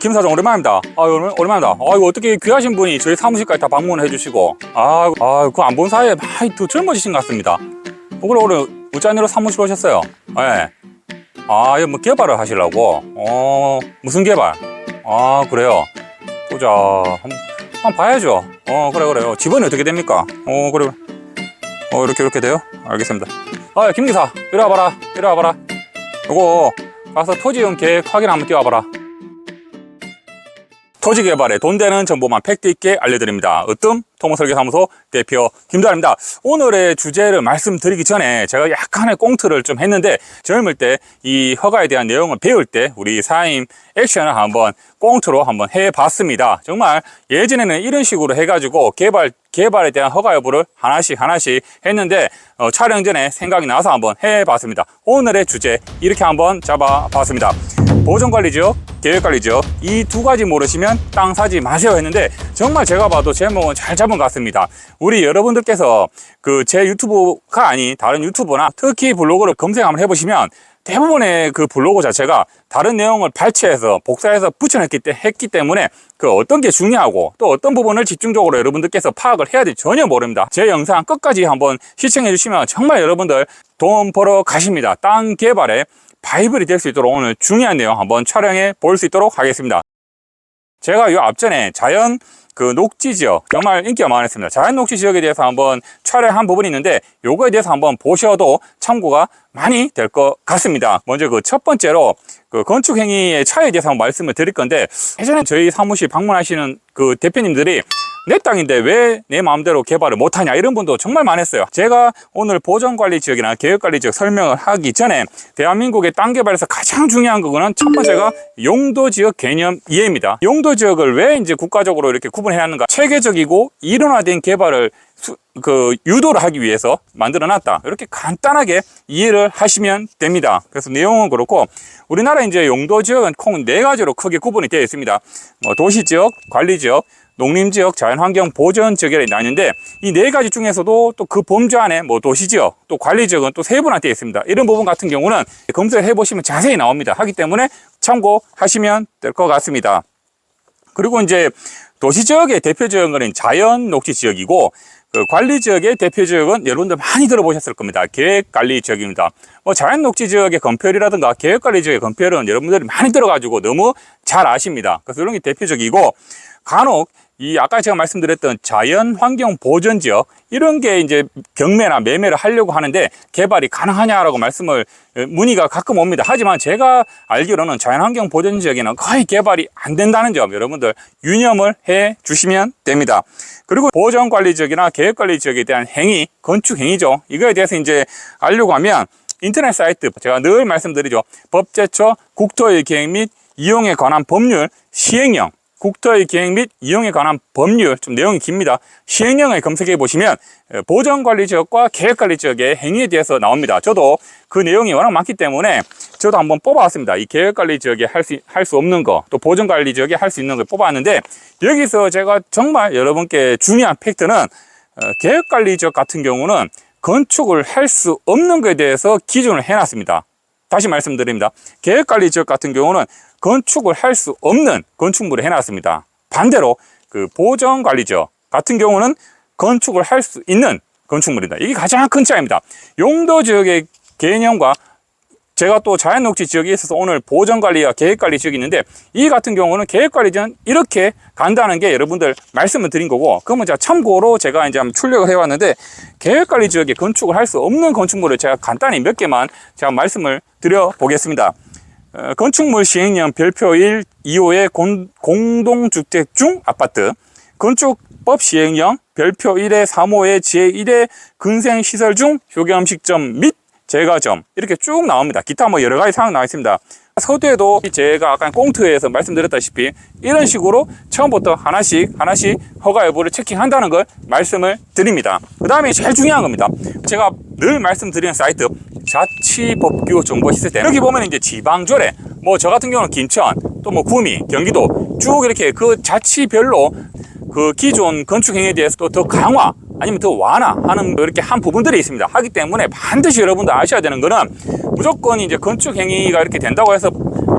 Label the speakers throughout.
Speaker 1: 김 사장 오랜만입니다. 오랜만이다. 이거 어떻게 귀하신 분이 저희 사무실까지 다 방문해 주시고, 그거 안 본 사이에 많이 더 젊어지신 것 같습니다. 오늘 우짠이로 사무실 오셨어요? 예. 이거 뭐 개발을 하시려고? 무슨 개발? 그래요. 보자. 한번 봐야죠. 그래요. 집원이 어떻게 됩니까? 그래. 이렇게 돼요? 알겠습니다. 김 기사, 이리 와봐라. 요거 가서 토지용 계획 확인 한번 띄워봐라. 토지 개발에 돈 되는 정보만 팩트 있게 알려드립니다. 으뜸 토목설계사무소 대표 김도환입니다. 오늘의 주제를 말씀드리기 전에 제가 약간의 꽁트를 좀 했는데, 젊을 때 이 허가에 대한 내용을 배울 때 우리 사임 액션을 한번 꽁트로 한번 해봤습니다. 정말 예전에는 이런 식으로 해가지고 개발에 대한 허가 여부를 하나씩 했는데, 촬영 전에 생각이 나서 한번 해봤습니다. 오늘의 주제 이렇게 한번 잡아봤습니다. 보존관리지역, 계획관리지역, 이 두 가지 모르시면 땅 사지 마세요 했는데, 정말 제가 봐도 제목은 잘 잡은 것 같습니다. 우리 여러분들께서 제 유튜브가 아닌 다른 유튜브나 특히 블로그를 검색 한번 해보시면 대부분의 그 블로그 자체가 다른 내용을 발췌해서 복사해서 붙여냈기 때문에 어떤 게 중요하고 또 어떤 부분을 집중적으로 여러분들께서 파악을 해야 될지 전혀 모릅니다. 제 영상 끝까지 한번 시청해 주시면 정말 여러분들 돈 벌어 가십니다. 땅 개발에 바이블이 될 수 있도록 오늘 중요한 내용 한번 촬영해 볼 수 있도록 하겠습니다. 제가 요 앞전에 자연 녹지 지역 정말 인기가 많았습니다. 자연 녹지 지역에 대해서 한번 촬영한 부분이 있는데, 요거에 대해서 한번 보셔도 참고가 많이 될 것 같습니다. 먼저 첫 번째로 건축 행위의 차이에 대해서 한번 말씀을 드릴 건데, 예전에 저희 사무실 방문하시는 대표님들이 내 땅인데 왜 내 마음대로 개발을 못하냐, 이런 분도 정말 많았어요. 제가 오늘 보존관리지역이나 계획관리지역 설명을 하기 전에 대한민국의 땅 개발에서 가장 중요한 거는 첫 번째가 용도지역 개념 이해입니다. 용도지역을 왜 이제 국가적으로 이렇게 구분해놨는가? 체계적이고 일원화된 개발을 유도를 하기 위해서 만들어놨다, 이렇게 간단하게 이해를 하시면 됩니다. 그래서 내용은 그렇고, 우리나라 이제 용도지역은 총 4가지로 크게 구분이 되어 있습니다. 도시지역, 관리지역, 농림지역, 자연환경 보전지역이라 나뉘는데, 이 4가지 중에서도 또 그 범주 안에 도시지역, 또 관리지역은 또 세분화되어 있습니다. 이런 부분 같은 경우는 검색을 해보시면 자세히 나옵니다. 하기 때문에 참고하시면 될 것 같습니다. 그리고 이제 도시지역의 대표지역은 자연 녹지지역이고, 관리지역의 대표지역은 여러분들 많이 들어보셨을 겁니다. 계획관리지역입니다. 자연 녹지지역의 건폐율이라든가 계획관리지역의 건폐율은 여러분들이 많이 들어가지고 너무 잘 아십니다. 그래서 이런 게 대표적이고, 간혹 아까 제가 말씀드렸던 자연환경보전지역, 이런 게 이제 경매나 매매를 하려고 하는데 개발이 가능하냐라고 문의가 가끔 옵니다. 하지만 제가 알기로는 자연환경보전지역에는 거의 개발이 안 된다는 점 여러분들 유념을 해 주시면 됩니다. 그리고 보전관리지역이나 계획관리지역에 대한 행위, 건축행위죠. 이거에 대해서 이제 알려고 하면 인터넷 사이트, 제가 늘 말씀드리죠. 법제처 국토의 계획 및 이용에 관한 법률 시행령, 국토의 계획 및 이용에 관한 법률, 좀 내용이 깁니다. 시행령을 검색해 보시면 보전관리지역과 계획관리지역의 행위에 대해서 나옵니다. 저도 그 내용이 워낙 많기 때문에 저도 한번 뽑아왔습니다. 이 계획관리지역에 할 수 없는 거, 또 보전관리지역에 할 수 있는 걸 뽑아왔는데, 여기서 제가 정말 여러분께 중요한 팩트는 계획관리지역 같은 경우는 건축을 할 수 없는 것에 대해서 기준을 해놨습니다. 다시 말씀드립니다. 계획관리지역 같은 경우는 건축을 할 수 없는 건축물을 해놨습니다. 반대로 보전관리지역 같은 경우는 건축을 할 수 있는 건축물입니다. 이게 가장 큰 차이입니다. 용도지역의 개념과 제가 또 자연녹지 지역에 있어서 오늘 보전관리와 계획관리 지역이 있는데, 이 같은 경우는 계획관리지역은 이렇게 간다는 게 여러분들 말씀을 드린 거고, 그러면 참고로 제가 이제 한번 출력을 해왔는데, 계획관리 지역에 건축을 할 수 없는 건축물을 제가 간단히 몇 개만 제가 말씀을 드려 보겠습니다. 건축물 시행령 별표 1, 2호의 공동주택 중 아파트, 건축법 시행령 별표 1의 3호의 제1의 근생시설 중 효경음식점 및 제과점, 이렇게 쭉 나옵니다. 기타 여러 가지 사항 나와 있습니다. 서두에도 제가 아까 꽁트에서 말씀드렸다시피 이런 식으로 처음부터 하나씩 허가 여부를 체킹한다는 걸 말씀을 드립니다. 그 다음에 제일 중요한 겁니다. 제가 늘 말씀드리는 사이트 자치법규 정보시스템, 여기 보면 이제 지방조례, 저 같은 경우는 김천, 또 구미, 경기도 쭉 이렇게 그 자치별로 그 기존 건축행위에 대해서 또 더 강화 아니면 더 완화하는 이렇게 한 부분들이 있습니다. 하기 때문에 반드시 여러분들 아셔야 되는 거는, 무조건 이제 건축행위가 이렇게 된다고 해서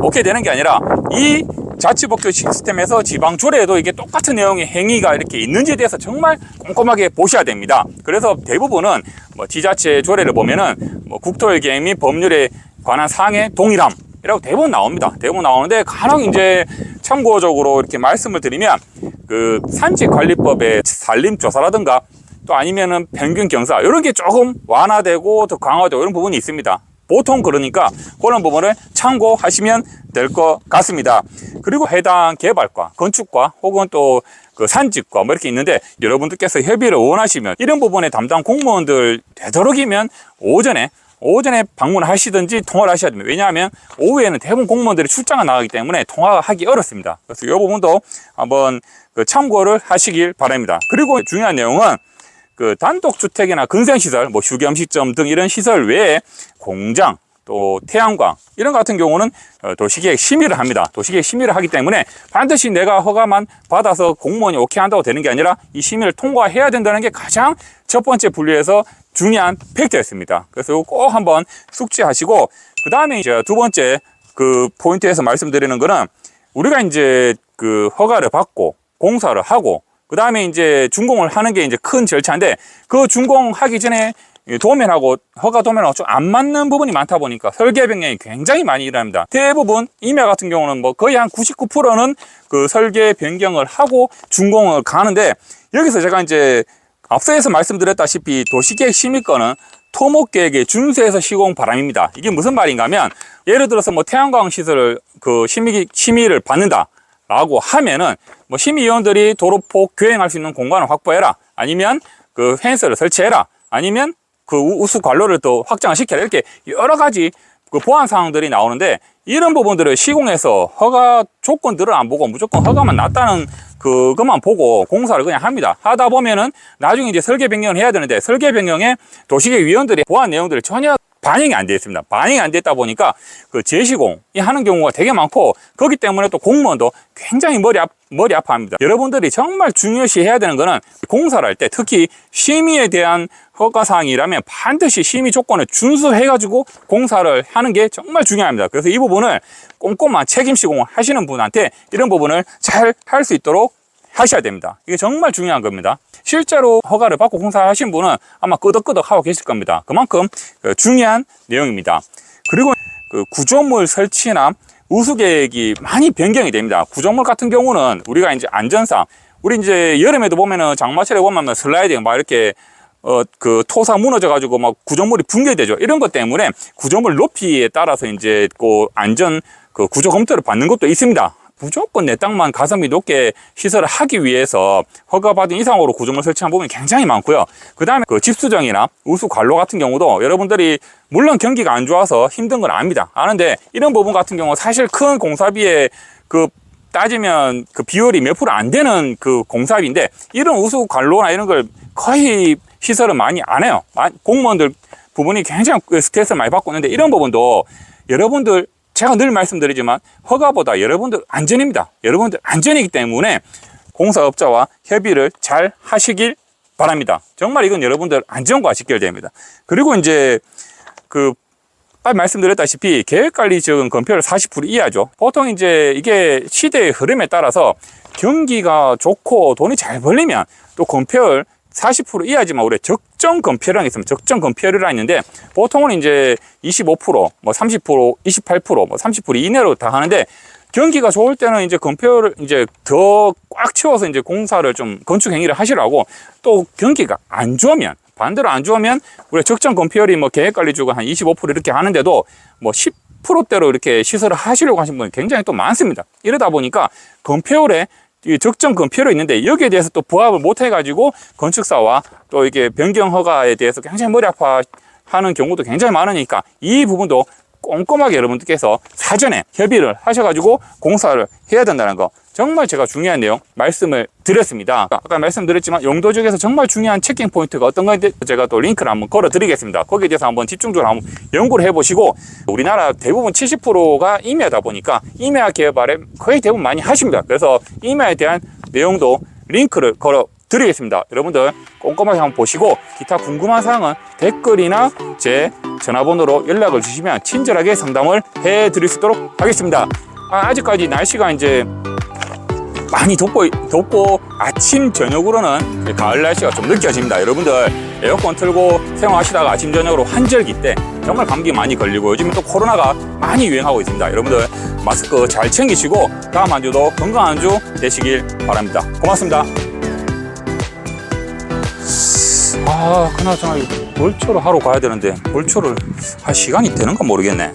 Speaker 1: 오케이 되는 게 아니라, 이 자치복교 시스템에서 지방조례에도 이게 똑같은 내용의 행위가 이렇게 있는지에 대해서 정말 꼼꼼하게 보셔야 됩니다. 그래서 대부분은 뭐 지자체 조례를 보면은 뭐 국토일개획 및 법률에 관한 사항의 동일함이라고 대부분 나옵니다. 대부분 나오는데 간혹 이제 참고적으로 이렇게 말씀을 드리면 그 산지관리법의 산림조사라든가 또 아니면은 평균경사 이런 게 조금 완화되고 더 강화되고 이런 부분이 있습니다. 보통 그러니까 그런 부분을 참고하시면 될 것 같습니다. 그리고 해당 개발과 건축과 혹은 또 그 산직과 뭐 이렇게 있는데 여러분들께서 협의를 원하시면 이런 부분에 담당 공무원들 되도록이면 오전에 방문하시든지 통화를 하셔야 됩니다. 왜냐하면 오후에는 대부분 공무원들이 출장을 나가기 때문에 통화하기 어렵습니다. 그래서 이 부분도 한번 그 참고를 하시길 바랍니다. 그리고 중요한 내용은 그 단독주택이나 근생시설, 뭐 휴게음식점 등 이런 시설 외에 공장, 또 태양광 이런 같은 경우는 도시계획 심의를 합니다. 도시계획 심의를 하기 때문에 반드시 내가 허가만 받아서 공무원이 오케이 한다고 되는 게 아니라 이 심의를 통과해야 된다는 게 가장 첫 번째 분류에서 중요한 팩트였습니다. 그래서 이거 꼭 한번 숙지하시고 그 다음에 이제 두 번째 그 포인트에서 말씀드리는 거는 우리가 이제 그 허가를 받고 공사를 하고 그 다음에 이제 준공을 하는 게 이제 큰 절차인데 그 준공하기 전에 도면하고 허가 도면하고 좀 안 맞는 부분이 많다 보니까 설계 변경이 굉장히 많이 일어납니다. 대부분 임야 같은 경우는 뭐 거의 한 99%는 그 설계 변경을 하고 준공을 가는데 여기서 제가 이제 앞서에서 말씀드렸다시피 도시계획 심의권은 토목계획에 준수해서 시공 바람입니다. 이게 무슨 말인가 하면 예를 들어서 뭐 태양광 시설을 그 심의를 받는다 라고 하면은 뭐 심의위원들이 도로폭 교행할 수 있는 공간을 확보해라, 아니면 그 펜스를 설치해라, 아니면 그 우수 관로를 또 확장을 시켜라, 이렇게 여러 가지 그 보안 사항들이 나오는데 이런 부분들을 시공해서 허가 조건들을 안 보고 무조건 허가만 났다는 그것만 보고 공사를 그냥 합니다. 하다 보면은 나중에 이제 설계 변경을 해야 되는데 설계 변경에 도시계획 위원들이 보안 내용들이 전혀 반영이 안 되어 있습니다. 반영이 안 됐다 보니까 그 재시공이 하는 경우가 되게 많고 거기 때문에 또 공무원도 굉장히 머리 아파합니다. 여러분들이 정말 중요시 해야 되는 거는 공사를 할 때 특히 심의에 대한 허가사항이라면 반드시 심의 조건을 준수해가지고 공사를 하는 게 정말 중요합니다. 그래서 이 부분을 꼼꼼한 책임 시공을 하시는 분한테 이런 부분을 잘 할 수 있도록 하셔야 됩니다. 이게 정말 중요한 겁니다. 실제로 허가를 받고 공사하신 분은 아마 끄덕끄덕 하고 계실 겁니다. 그만큼 중요한 내용입니다. 그리고 그 구조물 설치나 우수계획이 많이 변경이 됩니다. 구조물 같은 경우는 우리가 이제 안전상 우리 이제 여름에도 보면은 장마철에 보면 슬라이드 막 이렇게 그 토사 무너져 가지고 막 구조물이 붕괴되죠. 이런 것 때문에 구조물 높이에 따라서 이제 그 안전 그 구조 검토를 받는 것도 있습니다. 무조건 내 땅만 가성비 높게 시설을 하기 위해서 허가받은 이상으로 구조물 설치한 부분이 굉장히 많고요. 그 다음에 그 집수정이나 우수 관로 같은 경우도 여러분들이 물론 경기가 안 좋아서 힘든 건 압니다. 아는데 이런 부분 같은 경우 사실 큰 공사비에 그 따지면 그 비율이 몇 프로 안 되는 그 공사비인데 이런 우수 관로나 이런 걸 거의 시설은 많이 안 해요. 공무원들 부분이 굉장히 스트레스를 많이 받고 있는데 이런 부분도 여러분들 제가 늘 말씀드리지만 허가보다 여러분들 안전입니다. 여러분들 안전이기 때문에 공사업자와 협의를 잘 하시길 바랍니다. 정말 이건 여러분들 안전과 직결됩니다. 그리고 이제 그 말씀드렸다시피 계획관리지역은 건폐율 40% 이하죠. 보통 이제 이게 시대의 흐름에 따라서 경기가 좋고 돈이 잘 벌리면 또 건폐율 40% 이하지만 우리 적정 건폐율이라는 게 있습니다. 적정 건폐율이라 있는데 보통은 이제 25%, 뭐 30%, 28%, 뭐 30% 이내로 다 하는데 경기가 좋을 때는 이제 건폐율을 이제 더 꽉 채워서 이제 공사를 좀 건축 행위를 하시라고, 또 경기가 안 좋으면 반대로 안 좋으면 우리 적정 건폐율이 뭐 계획관리주가 한 25% 이렇게 하는데도 뭐 10%대로 이렇게 시설을 하시려고 하신 분이 굉장히 또 많습니다. 이러다 보니까 건폐율에 적정 건폐율이 있는데 여기에 대해서 또 부합을 못 해가지고 건축사와 또 이게 변경 허가에 대해서 굉장히 머리 아파하는 경우도 굉장히 많으니까 이 부분도 꼼꼼하게 여러분들께서 사전에 협의를 하셔가지고 공사를 해야 된다는 거 정말 제가 중요한 내용 말씀을 드렸습니다. 아까 말씀드렸지만 용도지역에서 정말 중요한 체킹 포인트가 어떤 건지 제가 또 링크를 한번 걸어 드리겠습니다. 거기에 대해서 한번 집중적으로 한번 연구를 해보시고, 우리나라 대부분 70%가 임야다 보니까 임야 개발에 거의 대부분 많이 하십니다. 그래서 임야에 대한 내용도 링크를 걸어 드리겠습니다. 여러분들 꼼꼼하게 한번 보시고 기타 궁금한 사항은 댓글이나 제 전화번호로 연락을 주시면 친절하게 상담을 해 드릴 수 있도록 하겠습니다. 아직까지 날씨가 이제 많이 덥고 아침 저녁으로는 가을 날씨가 좀 느껴집니다. 여러분들 에어컨 틀고 생활하시다가 아침 저녁으로 환절기 때 정말 감기 많이 걸리고 요즘 또 코로나가 많이 유행하고 있습니다. 여러분들 마스크 잘 챙기시고 다음 한 주도 건강한 한 주 되시길 바랍니다. 고맙습니다. 그나저나 벌초를 하러 가야 되는데 벌초를 할 시간이 되는 건 모르겠네.